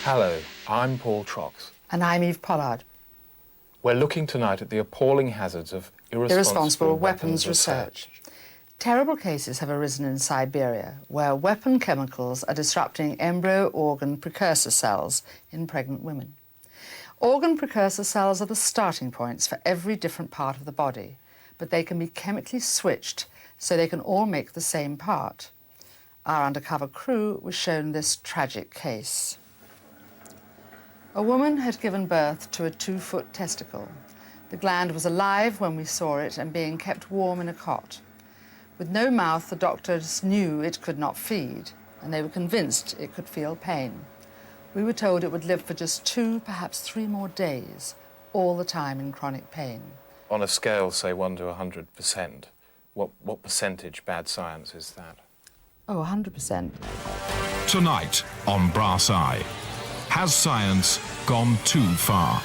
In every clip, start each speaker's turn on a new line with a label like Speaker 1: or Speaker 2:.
Speaker 1: Hello, I'm Paul Trox.
Speaker 2: And I'm Eve Pollard.
Speaker 1: We're looking tonight at the appalling hazards of
Speaker 2: irresponsible weapons research. Terrible cases have arisen in Siberia, where weapon chemicals are disrupting embryo organ precursor cells in pregnant women. Organ precursor cells are the starting points for every different part of the body, but they can be chemically switched so they can all make the same part. Our undercover crew was shown this tragic case. A woman had given birth to a 2-foot testicle. The gland was alive when we saw it and being kept warm in a cot. With no mouth, the doctors knew it could not feed, and they were convinced it could feel pain. We were told it would live for just 2, perhaps 3 more days, all the time in chronic pain.
Speaker 1: On a scale, say, 1 to 100%, what percentage bad science is that?
Speaker 2: Oh, 100%.
Speaker 3: Tonight on Brass Eye, has science gone too far?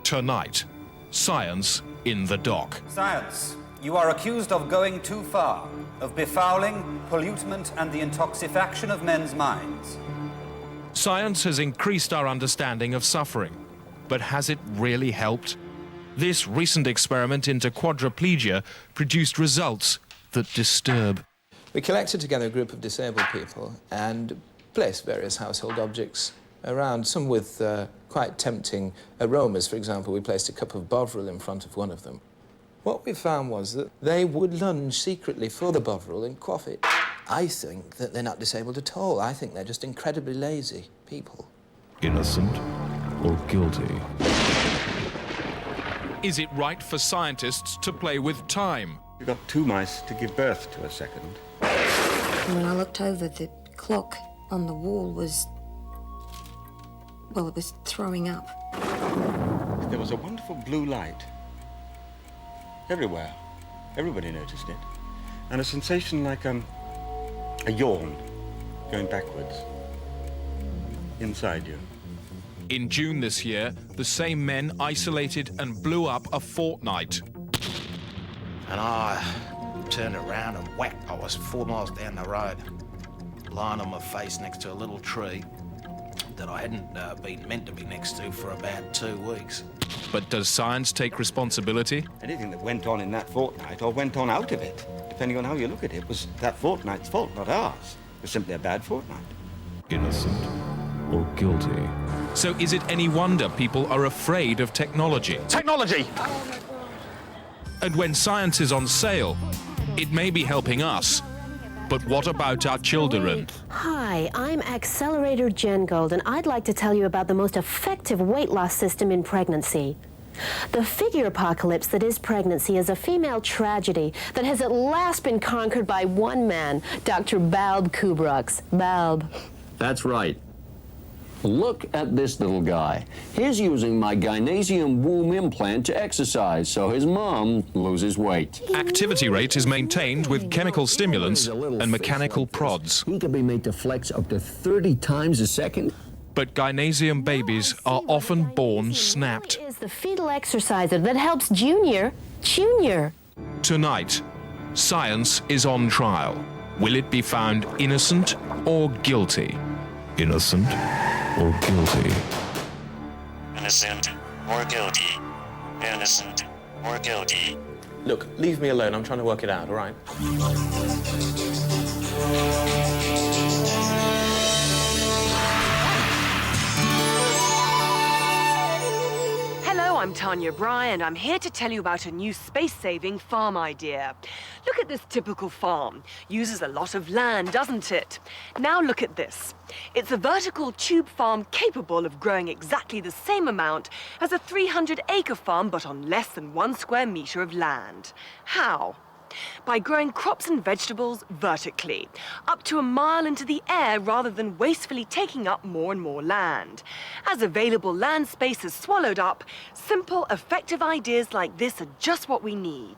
Speaker 3: Tonight, science in the dock.
Speaker 4: Science, you are accused of going too far, of befouling, pollutement, and the intoxication of men's minds.
Speaker 3: Science has increased our understanding of suffering, but has it really helped? This recent experiment into quadriplegia produced results that disturb.
Speaker 5: We collected together a group of disabled people and placed various household objects around, some with quite tempting aromas. For example, we placed a cup of Bovril in front of one of them. What we found was that they would lunge secretly for the Bovril and quaff it. I think that they're not disabled at all. I think they're just incredibly lazy people.
Speaker 3: Innocent or guilty? Is it right for scientists to play with time?
Speaker 6: We got 2 mice to give birth to a second.
Speaker 7: When I looked over, the clock on the wall was... well, it was throwing up.
Speaker 6: There was a wonderful blue light everywhere. Everybody noticed it. And a sensation like a yawn going backwards inside you.
Speaker 3: In June this year, the same men isolated and blew up a fortnight.
Speaker 8: And I turned around and whack, I was 4 miles down the road, lying on my face next to a little tree that I hadn't been meant to be next to for about 2 weeks.
Speaker 3: But does science take responsibility?
Speaker 6: Anything that went on in that fortnight or went on out of it, depending on how you look at it, was that fortnight's fault, not ours. It was simply a bad fortnight.
Speaker 3: Innocent or guilty? So is it any wonder people are afraid of technology?
Speaker 9: Technology!
Speaker 3: And when science is on sale, it may be helping us, but what about our children?
Speaker 10: Hi, I'm Accelerator Jen Gold, and I'd like to tell you about the most effective weight loss system in pregnancy. The figure apocalypse that is pregnancy is a female tragedy that has at last been conquered by one man, Dr. Balb Kubraks. Balb.
Speaker 9: That's right. Look at this little guy. He's using my gynesium womb implant to exercise so his mom loses weight.
Speaker 3: Activity rate is maintained with chemical stimulants and mechanical prods.
Speaker 9: He can be made to flex up to 30 times a second.
Speaker 3: But gynesium babies are often born snapped.
Speaker 10: It is the fetal exerciser that helps Junior.
Speaker 3: Tonight, science is on trial. Will it be found innocent or guilty? Innocent or guilty?
Speaker 11: Innocent or guilty? Innocent or guilty?
Speaker 5: Look, leave me alone. I'm trying to work it out, all right?
Speaker 12: Hello, I'm Tanya Bry, and I'm here to tell you about a new space-saving farm idea. Look at this typical farm. Uses a lot of land, doesn't it? Now look at this. It's a vertical tube farm capable of growing exactly the same amount as a 300-acre farm, but on less than 1 square meter of land. How? by growing crops and vegetables vertically, up to a mile into the air rather than wastefully taking up more and more land. As available land space is swallowed up, simple, effective ideas like this are just what we need.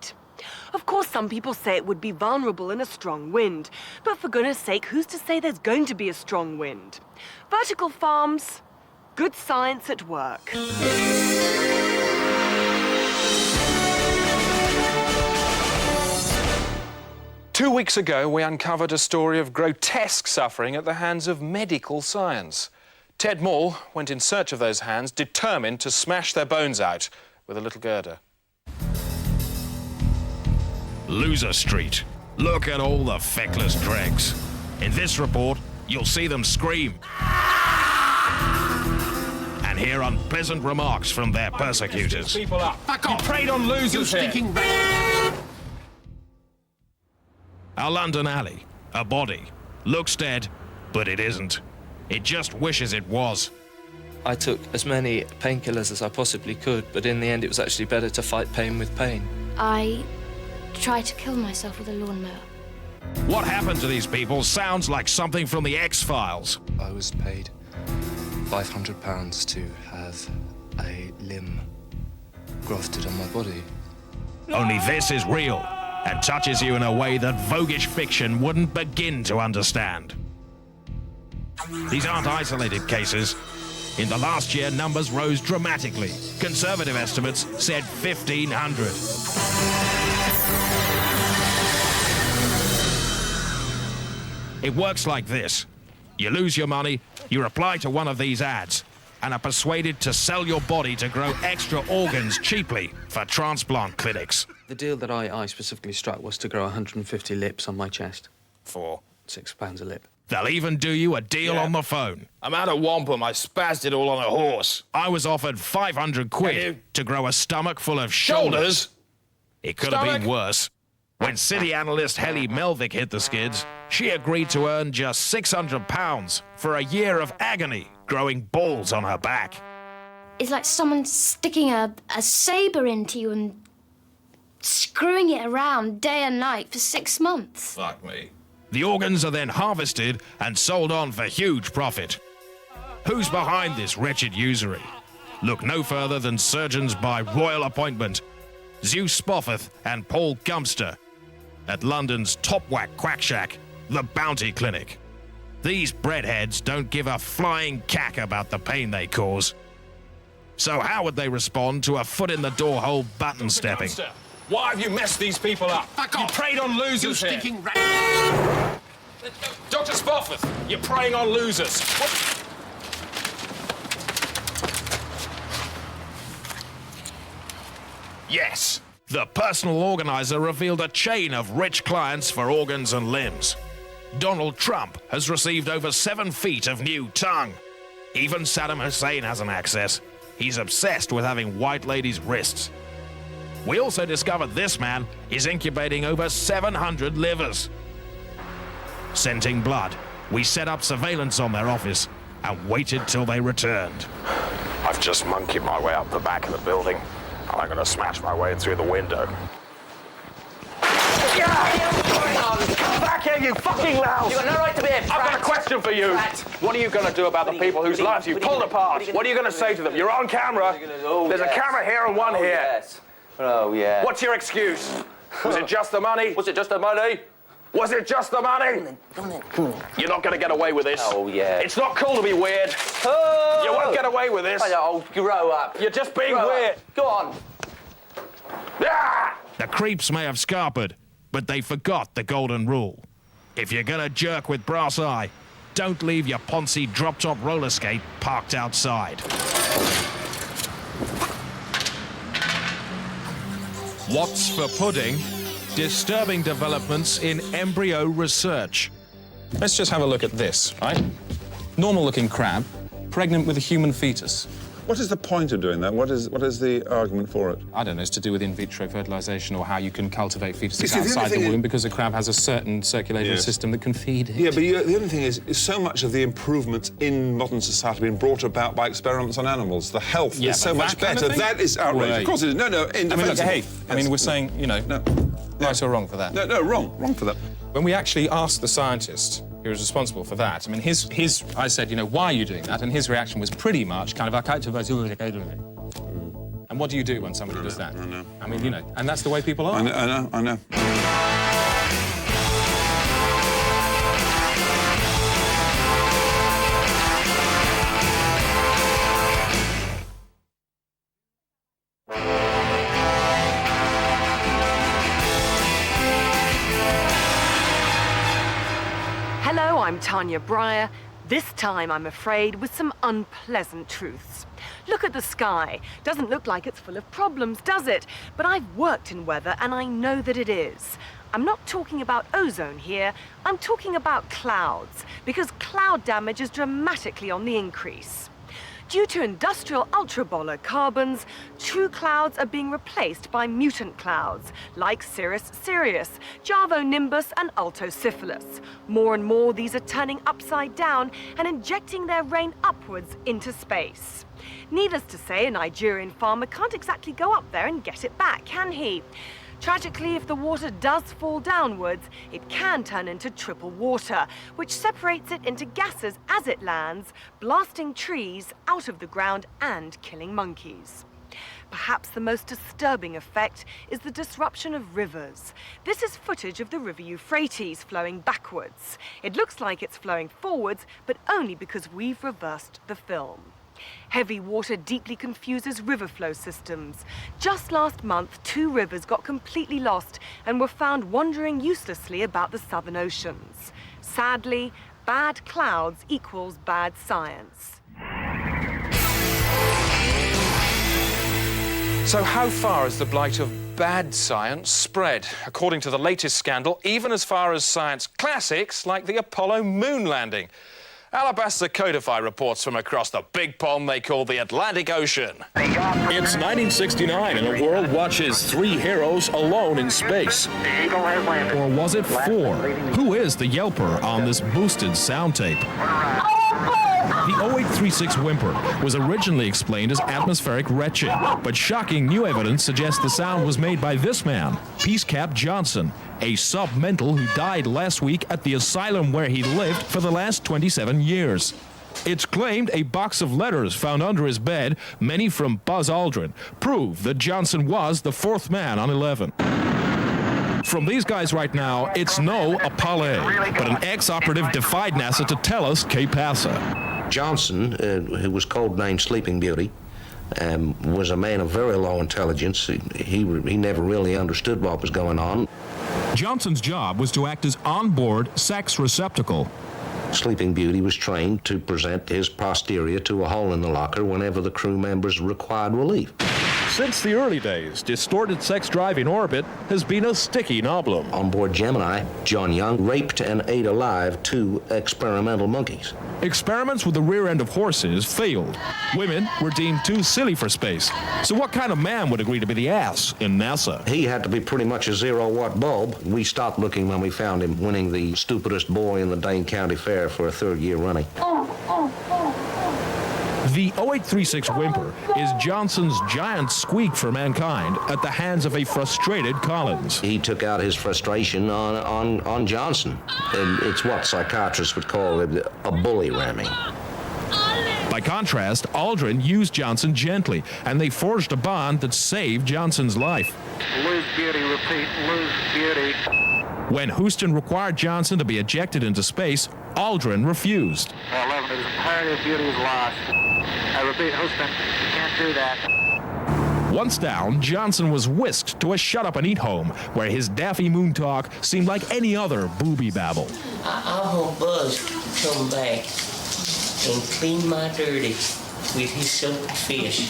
Speaker 12: Of course, some people say it would be vulnerable in a strong wind, but for goodness sake, who's to say there's going to be a strong wind? Vertical farms, good science at work.
Speaker 1: 2 weeks ago, we uncovered a story of grotesque suffering at the hands of medical science. Ted Moore went in search of those hands, determined to smash their bones out with a little girder.
Speaker 3: Loser Street. Look at all the feckless dregs. In this report, you'll see them scream and hear unpleasant remarks from their persecutors.
Speaker 1: People up. Back off. You preyed on losers here.
Speaker 3: A London alley, a body, looks dead, but it isn't. It just wishes it was.
Speaker 13: I took as many painkillers as I possibly could, but in the end it was actually better to fight pain with pain.
Speaker 14: I tried to kill myself with a lawnmower.
Speaker 3: What happened to these people sounds like something from the X-Files.
Speaker 13: I was paid £500 to have a limb grafted on my body.
Speaker 3: Only this is real and touches you in a way that voguish fiction wouldn't begin to understand. These aren't isolated cases. In the last year, numbers rose dramatically. Conservative estimates said 1,500. It works like this. You lose your money, you reply to one of these ads, and are persuaded to sell your body to grow extra organs cheaply for transplant clinics.
Speaker 13: The deal that I specifically struck was to grow 150 lips on my chest.
Speaker 1: For
Speaker 13: £6 a lip.
Speaker 3: They'll even do you a deal on the phone.
Speaker 1: I'm out of wampum. I spazzed it all on a horse.
Speaker 3: I was offered 500 quid to grow a stomach full of shoulders. It could have been worse. When city analyst Helly Melvick hit the skids, she agreed to earn just £600 for a year of agony growing balls on her back.
Speaker 14: It's like someone sticking a sabre into you and screwing it around day and night for 6 months.
Speaker 1: Fuck me.
Speaker 3: The organs are then harvested and sold on for huge profit. Who's behind this wretched usury? Look no further than surgeons by royal appointment, Zeus Spofford and Paul Gumster, at London's top whack quack shack, the Bounty Clinic. These breadheads don't give a flying cack about the pain they cause. So how would they respond to a foot-in-the-door hole button stepping?
Speaker 1: Why have you messed these people up? You preyed on losers here. Dr. Spofford, you're preying on losers. What?
Speaker 3: Yes, the personal organizer revealed a chain of rich clients for organs and limbs. Donald Trump has received over 7 feet of new tongue. Even Saddam Hussein has an access. He's obsessed with having white ladies' wrists. We also discovered this man is incubating over 700 livers. Scenting blood, we set up surveillance on their office and waited till they returned.
Speaker 15: I've just monkeyed my way up the back of the building, and I'm going to smash my way through the window.
Speaker 16: Back here, you fucking louse! You've got no right to be here, I've got a question for you. What are you going to do about the people whose lives you've pulled apart? What are you going to say to them? You're on camera. There's a camera here and one here.
Speaker 17: Yes. Oh, yeah.
Speaker 16: What's your excuse? Was it just the money? Was it just the money? Was it just the money?
Speaker 17: Come on.
Speaker 16: You're not going to get away with this.
Speaker 17: Oh, yeah.
Speaker 16: It's not cool to be weird.
Speaker 17: Oh!
Speaker 16: You won't get away with this.
Speaker 17: Oh, grow up.
Speaker 16: You're just being
Speaker 17: Grow
Speaker 16: weird.
Speaker 17: Up. Go on.
Speaker 16: Ah!
Speaker 3: The creeps may have scarpered, but they forgot the golden rule. If you're gonna jerk with brass eye, don't leave your Ponzi drop-top roller skate parked outside. What's for pudding? Disturbing developments in embryo research.
Speaker 1: Let's just have a look at this, right? Normal-looking crab, pregnant with a human fetus.
Speaker 18: What is the point of doing that? What is the argument for it?
Speaker 1: I don't know, it's to do with in vitro fertilization or how you can cultivate fetuses outside the womb because a crab has a certain circulatory system that can feed it.
Speaker 18: Yeah, but the only thing is so much of the improvements in modern society have been brought about by experiments on animals. The health is so much better. That is outrageous. Of course it is. No,
Speaker 1: I mean, look, hey, I mean, we're saying, you know...
Speaker 18: No.
Speaker 1: Right or wrong for that?
Speaker 18: No, wrong for that.
Speaker 1: When we actually asked the scientist who was responsible for that, I mean, I said, you know, why are you doing that? And his reaction was pretty much kind of, and what do you do when somebody does that?
Speaker 18: I know.
Speaker 1: I mean, you know, and that's the way people are.
Speaker 18: I know.
Speaker 12: Hello, I'm Tanya Breyer. This time, I'm afraid, with some unpleasant truths. Look at the sky. Doesn't look like it's full of problems, does it? But I've worked in weather and I know that it is. I'm not talking about ozone here. I'm talking about clouds, because cloud damage is dramatically on the increase. Due to industrial ultraviolet carbons, true clouds are being replaced by mutant clouds, like Cirrus Sirius, Nimbus, and Altocephalus. More and more, these are turning upside down and injecting their rain upwards into space. Needless to say, a Nigerian farmer can't exactly go up there and get it back, can he? Tragically, if the water does fall downwards, it can turn into triple water, which separates it into gases as it lands, blasting trees out of the ground and killing monkeys. Perhaps the most disturbing effect is the disruption of rivers. This is footage of the river Euphrates flowing backwards. It looks like it's flowing forwards, but only because we've reversed the film. Heavy water deeply confuses river flow systems. Just last month, 2 rivers got completely lost and were found wandering uselessly about the southern oceans. Sadly, bad clouds equals bad science.
Speaker 1: So how far has the blight of bad science spread? According to the latest scandal, even as far as science classics like the Apollo moon landing. Alabaster Codify reports from across the big pond they call the Atlantic Ocean.
Speaker 3: It's 1969 and the world watches 3 heroes alone in space. Or was it 4? Who is the Yelper on this boosted sound tape? The 0836 whimper was originally explained as atmospheric retching, but shocking new evidence suggests the sound was made by this man, Peacecap Johnson, a sub-mental who died last week at the asylum where he lived for the last 27 years. It's claimed a box of letters found under his bed, many from Buzz Aldrin, prove that Johnson was the 4th man on 11. From these guys right now, it's no Apollo, but an ex-operative defied NASA to tell us que pasa.
Speaker 19: Johnson, who was codenamed Sleeping Beauty, was a man of very low intelligence. He never really understood what was going on.
Speaker 3: Johnson's job was to act as onboard sex receptacle.
Speaker 19: Sleeping Beauty was trained to present his posterior to a hole in the locker whenever the crew members required relief.
Speaker 3: Since the early days, distorted sex drive in orbit has been a sticky problem.
Speaker 19: On board Gemini, John Young raped and ate alive 2 experimental monkeys.
Speaker 3: Experiments with the rear end of horses failed. Women were deemed too silly for space. So what kind of man would agree to be the ass in NASA?
Speaker 19: He had to be pretty much a 0-watt bulb. We stopped looking when we found him winning the stupidest boy in the Dane County Fair for a 3rd year running.
Speaker 3: The 0836 whimper is Johnson's giant squeak for mankind at the hands of a frustrated Collins.
Speaker 19: He took out his frustration on Johnson. And it's what psychiatrists would call a bully ramming.
Speaker 3: By contrast, Aldrin used Johnson gently, and they forged a bond that saved Johnson's life.
Speaker 20: Lose beauty, repeat, lose beauty.
Speaker 3: When Houston required Johnson to be ejected into space, Aldrin refused.
Speaker 20: 11, it is imperative beauty is lost. I repeat, Houston, you can't do that.
Speaker 3: Once down, Johnson was whisked to a shut-up-and-eat home, where his daffy moon talk seemed like any other booby babble.
Speaker 21: I hope Buzz can come back and clean my dirty with his silky fish.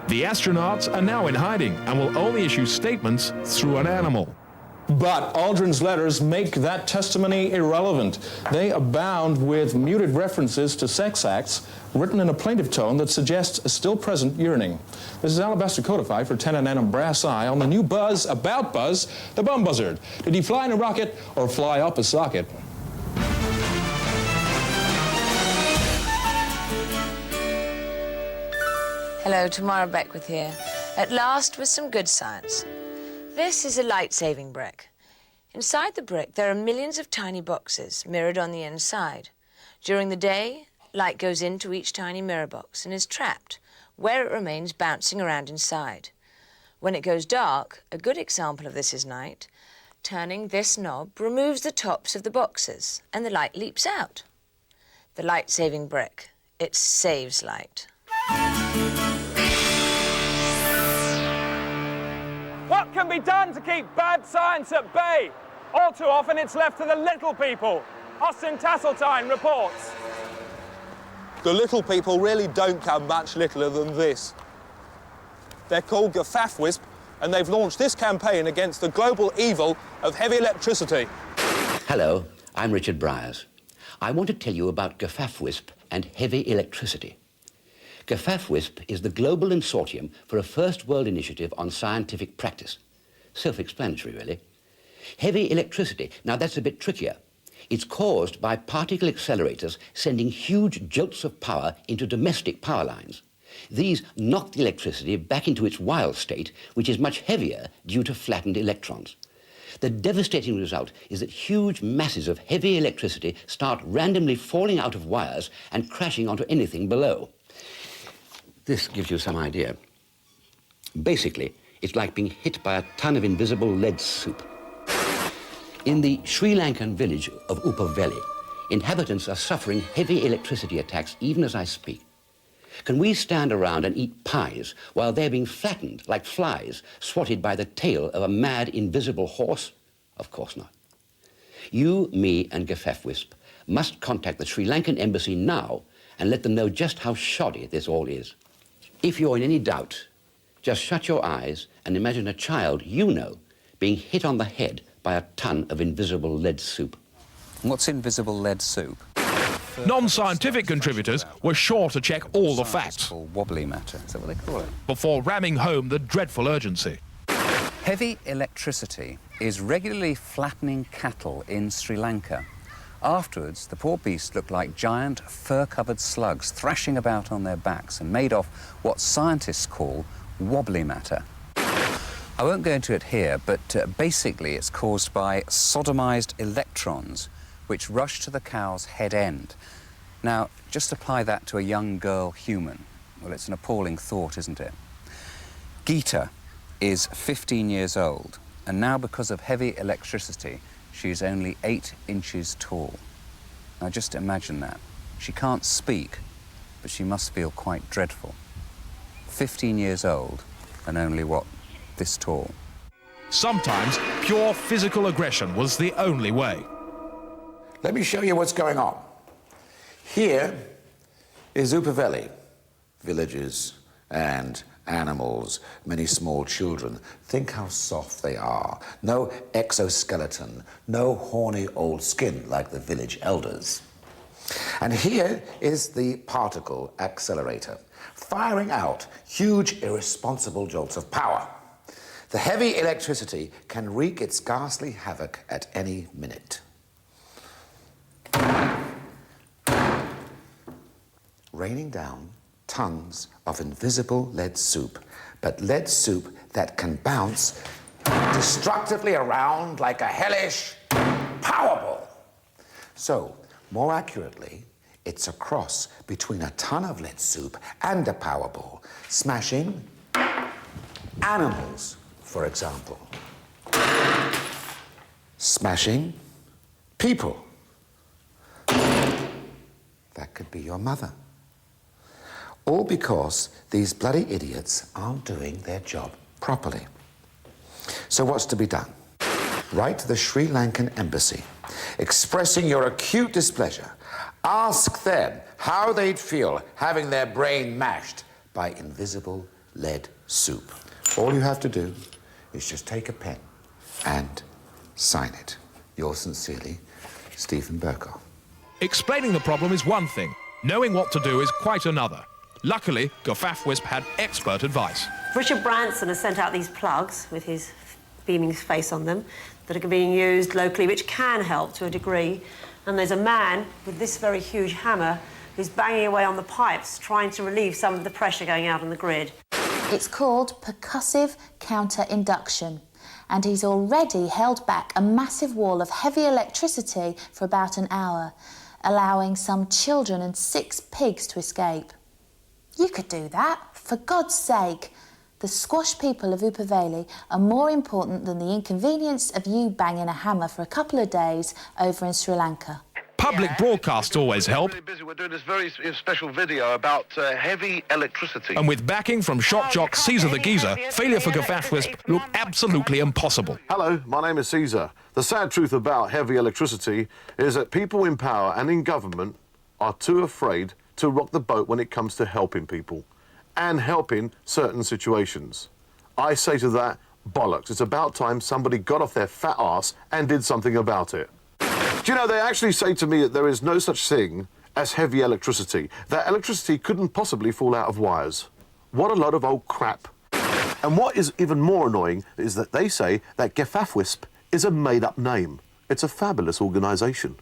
Speaker 3: The astronauts are now in hiding and will only issue statements through an animal.
Speaker 22: But Aldrin's letters make that testimony irrelevant. They abound with muted references to sex acts written in a plaintive tone that suggests a still-present yearning. This is Alabaster Codify for 10 and Brass Eye on the new buzz about Buzz, the Bum Buzzard. Did he fly in a rocket or fly up a socket?
Speaker 23: Hello, Tamara Beckwith here. At last with some good science.
Speaker 2: This is a light-saving brick. Inside the brick, there are millions of tiny boxes mirrored on the inside. During the day, light goes into each tiny mirror box and is trapped, where it remains bouncing around inside. When it goes dark, a good example of this is night, turning this knob removes the tops of the boxes and the light leaps out. The light-saving brick. It saves light.
Speaker 16: What can be done to keep bad science at bay? All too often it's left to the little people. Austin Tasseltine reports.
Speaker 4: The little people really don't come much littler than this. They're called Gafafwisp, and they've launched this campaign against the global evil of heavy electricity.
Speaker 23: Hello, I'm Richard Bryars. I want to tell you about Gafafwisp and heavy electricity. Gafafwisp is the global consortium for a first-world initiative on scientific practice. Self-explanatory, really. Heavy electricity, now that's a bit trickier. It's caused by particle accelerators sending huge jolts of power into domestic power lines. These knock the electricity back into its wild state, which is much heavier due to flattened electrons. The devastating result is that huge masses of heavy electricity start randomly falling out of wires and crashing onto anything below. This gives you some idea. Basically, it's like being hit by a ton of invisible lead soup. In the Sri Lankan village of Upaveli, inhabitants are suffering heavy electricity attacks even as I speak. Can we stand around and eat pies while they're being flattened like flies, swatted by the tail of a mad, invisible horse? Of course not. You, me, and Gafafwisp must contact the Sri Lankan embassy now and let them know just how shoddy this all is. If you're in any doubt, just shut your eyes and imagine a child you know being hit on the head by a ton of invisible lead soup.
Speaker 24: What's invisible lead soup?
Speaker 3: Non-scientific contributors were sure to check all the facts
Speaker 24: Wobbly matter, is that what they call it?
Speaker 3: before ramming home the dreadful urgency.
Speaker 24: Heavy electricity is regularly flattening cattle in Sri Lanka. Afterwards, the poor beasts look like giant fur-covered slugs thrashing about on their backs and made of what scientists call wobbly matter. I won't go into it here, but basically it's caused by sodomized electrons which rush to the cow's head end. Now, just apply that to a young girl human. Well, it's an appalling thought, isn't it? Geeta is 15 years old, and now because of heavy electricity, she's only 8 inches tall. Now, just imagine that. She can't speak, but she must feel quite dreadful. 15 years old, and only, what, this tall.
Speaker 3: Sometimes pure physical aggression was the only way.
Speaker 25: Let me show you what's going on. Here is Upaveli, villages and animals, many small children. Think how soft they are. No exoskeleton, no horny old skin like the village elders. And here is the particle accelerator, firing out huge irresponsible jolts of power. The heavy electricity can wreak its ghastly havoc at any minute. Raining down tons of invisible lead soup, but lead soup that can bounce destructively around like a hellish Powerball. So, more accurately, it's a cross between a ton of lead soup and a Powerball, smashing animals, for example. Smashing people. That could be your mother. All because these bloody idiots aren't doing their job properly. So what's to be done? Write to the Sri Lankan embassy, expressing your acute displeasure. Ask them how they'd feel having their brain mashed by invisible lead soup. All you have to do is just take a pen and sign it. Yours sincerely, Stephen Burkoff.
Speaker 3: Explaining the problem is one thing. Knowing what to do is quite another. Luckily, Gafafwisp had expert advice.
Speaker 26: Richard Branson has sent out these plugs with his beaming face on them that are being used locally, which can help to a degree. And there's a man with this very huge hammer who's banging away on the pipes, trying to relieve some of the pressure going out on the grid.
Speaker 27: It's called percussive counter-induction,
Speaker 6: and he's already held back a massive wall of heavy electricity for about an hour, allowing some children and 6 pigs to escape. You could do that, for God's sake. The squash people of Upaveli are more important than the inconvenience of you banging a hammer for a couple of days over in Sri Lanka.
Speaker 3: Public broadcasts always help.
Speaker 19: We're doing this very special video about heavy electricity.
Speaker 3: And with backing from shock jock Caesar the Geezer, failure for Gafafwisp looked absolutely impossible.
Speaker 19: Hello, my name is Caesar. The sad truth about heavy electricity is that people in power and in government are too afraid to rock the boat when it comes to helping people and helping certain situations. I say to that, bollocks. It's about time somebody got off their fat arse and did something about it. Do you know, they actually say to me that there is no such thing as heavy electricity, that electricity couldn't possibly fall out of wires. What a load of old crap. And what is even more annoying is that they say that Gafafwisp is a made-up name. It's a fabulous organisation.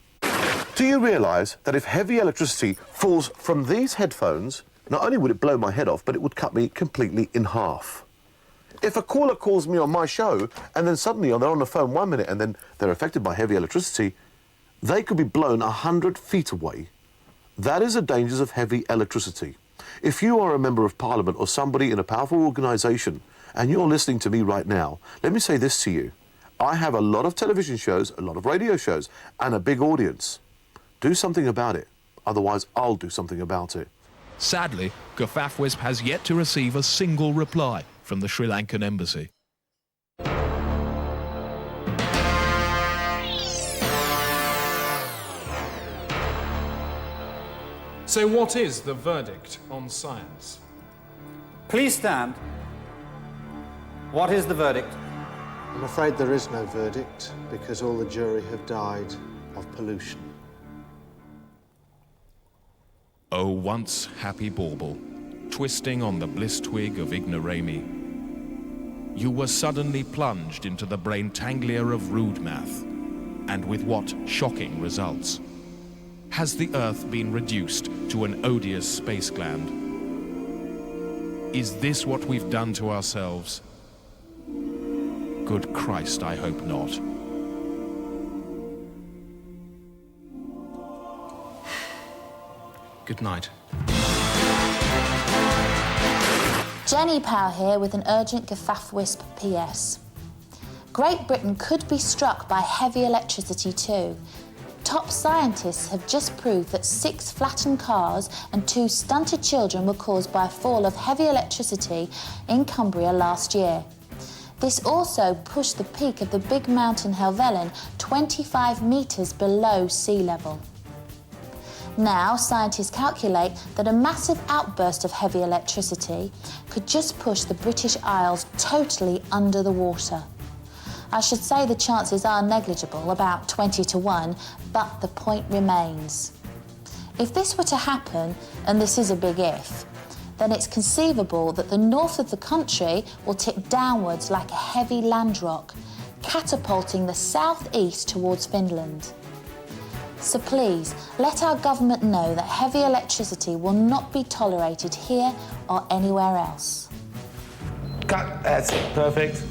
Speaker 19: Do you realise that if heavy electricity falls from these headphones, not only would it blow my head off, but it would cut me completely in half? If a caller calls me on my show and then suddenly they're on the phone 1 minute and then they're affected by heavy electricity, they could be blown 100 feet away. That is the dangers of heavy electricity. If you are a member of Parliament or somebody in a powerful organisation and you're listening to me right now, let me say this to you. I have a lot of television shows, a lot of radio shows, and a big audience. Do something about it. Otherwise, I'll do something about it.
Speaker 3: Sadly, Gafafwisp has yet to receive a single reply from the Sri Lankan embassy.
Speaker 1: So what is the verdict on science?
Speaker 20: Please stand. What is the verdict?
Speaker 7: I'm afraid there is no verdict because all the jury have died of pollution.
Speaker 3: Oh, once happy bauble, twisting on the bliss twig of ignoramy, you were suddenly plunged into the brain-tanglia of rude math, and with what shocking results? Has the Earth been reduced to an odious space gland? Is this what we've done to ourselves? Good Christ, I hope not. Good night.
Speaker 6: Jenny Powell here with an urgent Gafafwisp PS. Great Britain could be struck by heavy electricity too. Top scientists have just proved that 6 flattened cars and 2 stunted children were caused by a fall of heavy electricity in Cumbria last year. This also pushed the peak of the big mountain Helvellyn 25 metres below sea level. Now, scientists calculate that a massive outburst of heavy electricity could just push the British Isles totally under the water. I should say the chances are negligible, about 20 to 1, but the point remains. If this were to happen, and this is a big if, then it's conceivable that the north of the country will tip downwards like a heavy land rock, catapulting the southeast towards Finland. So please, let our government know that heavy electricity will not be tolerated here or anywhere else.
Speaker 25: Cut. That's it. Perfect.